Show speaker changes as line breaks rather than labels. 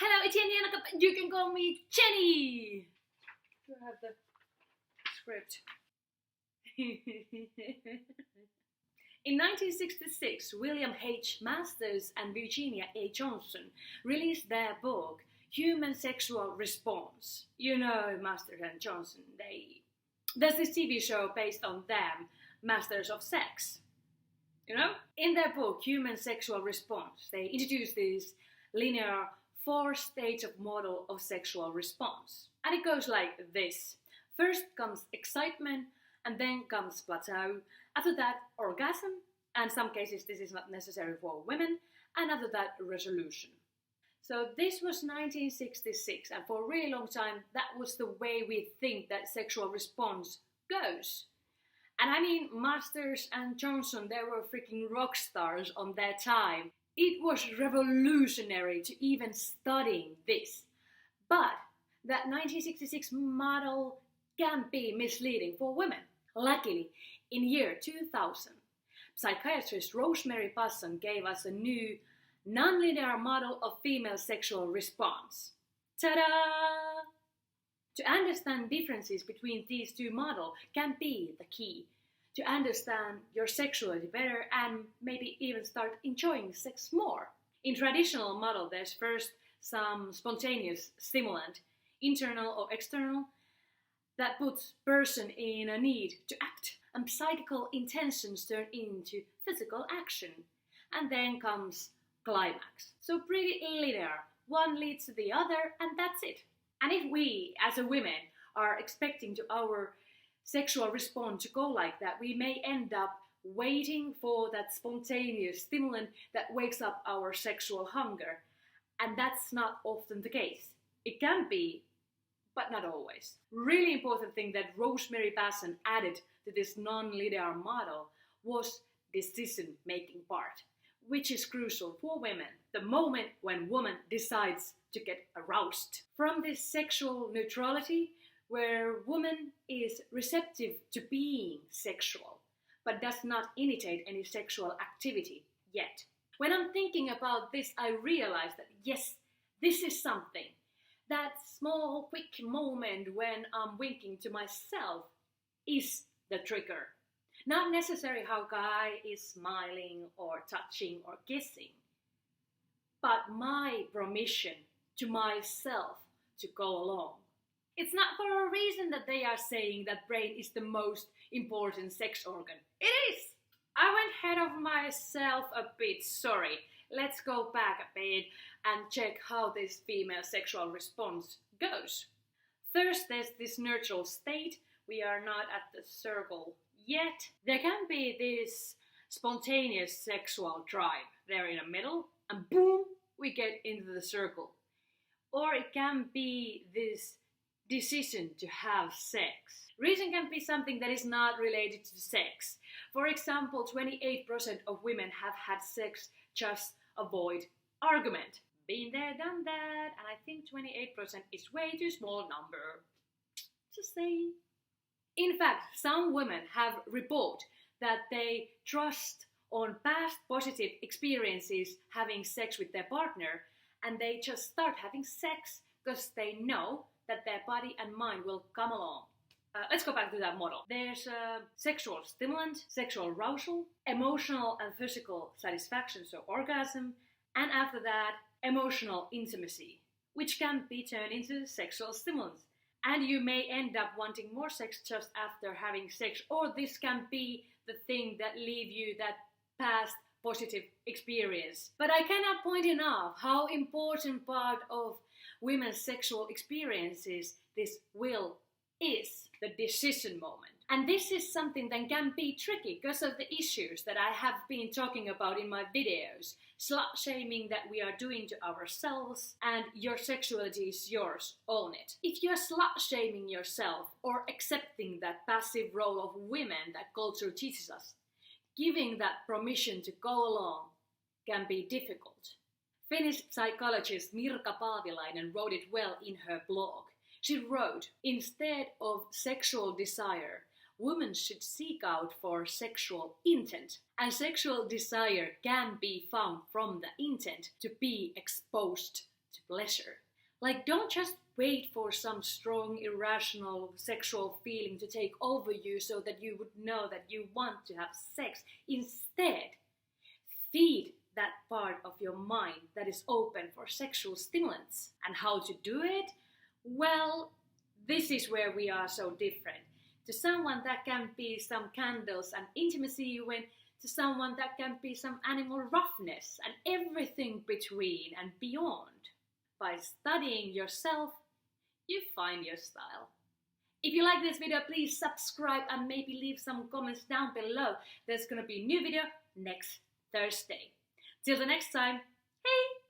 Hello, it's Jenni Janakka. You can call me Jenny. Do I have the script? In 1966, William H. Masters and Virginia A. Johnson released their book, Human Sexual Response. You know Masters and Johnson. There's this TV show based on them, Masters of Sex. You know? In their book, Human Sexual Response, they introduce this linear 4-stage model of sexual response. And it goes like this. First comes excitement, and then comes plateau. After that, orgasm, and in some cases this is not necessary for women, and after that, resolution. So this was 1966, and for a really long time, that was the way we think that sexual response goes. And I mean, Masters and Johnson, they were freaking rock stars on their time. It was revolutionary to even studying this. But that 1966 model can be misleading for women. Luckily, in year 2000, psychiatrist Rosemary Basson gave us a new non-linear model of female sexual response. Ta-da! To understand differences between these two models can be the key to understand your sexuality better and maybe even start enjoying sex more. In traditional model, there's first some spontaneous stimulant, internal or external, that puts person in a need to act, and psychical intentions turn into physical action. And then comes climax. So pretty linear, one leads to the other, and that's it. And if we, as a women, are expecting to our sexual response to go like that, we may end up waiting for that spontaneous stimulant that wakes up our sexual hunger. And that's not often the case. It can be, but not always. Really important thing that Rosemary Basson added to this non-linear model was decision-making part, which is crucial for women, the moment when woman decides to get aroused. From this sexual neutrality, where woman is receptive to being sexual, but does not initiate any sexual activity yet. When I'm thinking about this, I realize that yes, this is something. That small, quick moment when I'm winking to myself is the trigger. Not necessarily how guy is smiling or touching or kissing, but my permission to myself to go along. It's not for a reason that they are saying that brain is the most important sex organ. It is! I went ahead of myself a bit, sorry. Let's go back a bit and check how this female sexual response goes. First, there's this neutral state. We are not at the circle yet. There can be this spontaneous sexual drive there in the middle, and boom, we get into the circle. Or it can be this decision to have sex. Reason can be something that is not related to sex. For example, 28% of women have had sex just avoid argument. Been there, done that, and I think 28% is way too small number. Just saying. In fact, some women have reported that they trust on past positive experiences having sex with their partner, and they just start having sex because they know that their body and mind will come along. Let's go back to that model. There's a sexual stimulant, sexual arousal, emotional and physical satisfaction, so orgasm, and after that, emotional intimacy, which can be turned into sexual stimulants. And you may end up wanting more sex just after having sex, or this can be the thing that leave you that past positive experience. But I cannot point enough how important part of women's sexual experiences this will is, the decision moment. And this is something that can be tricky because of the issues that I have been talking about in my videos. Slut shaming that we are doing to ourselves, and your sexuality is yours, own it. If you're slut shaming yourself or accepting that passive role of women that culture teaches us, giving that permission to go along can be difficult. Finnish psychologist Mirka Paavilainen wrote it well in her blog. She wrote, instead of sexual desire, women should seek out for sexual intent. And sexual desire can be found from the intent to be exposed to pleasure. Like, don't just wait for some strong, irrational sexual feeling to take over you so that you would know that you want to have sex. Instead, feed that part of your mind that is open for sexual stimulants. And how to do it? Well, this is where we are so different. To someone that can be some candles and intimacy when to someone that can be some animal roughness and everything between and beyond. By studying yourself, you find your style. If you like this video, please subscribe and maybe leave some comments down below. There's gonna be a new video next Thursday. Till the next time, hey!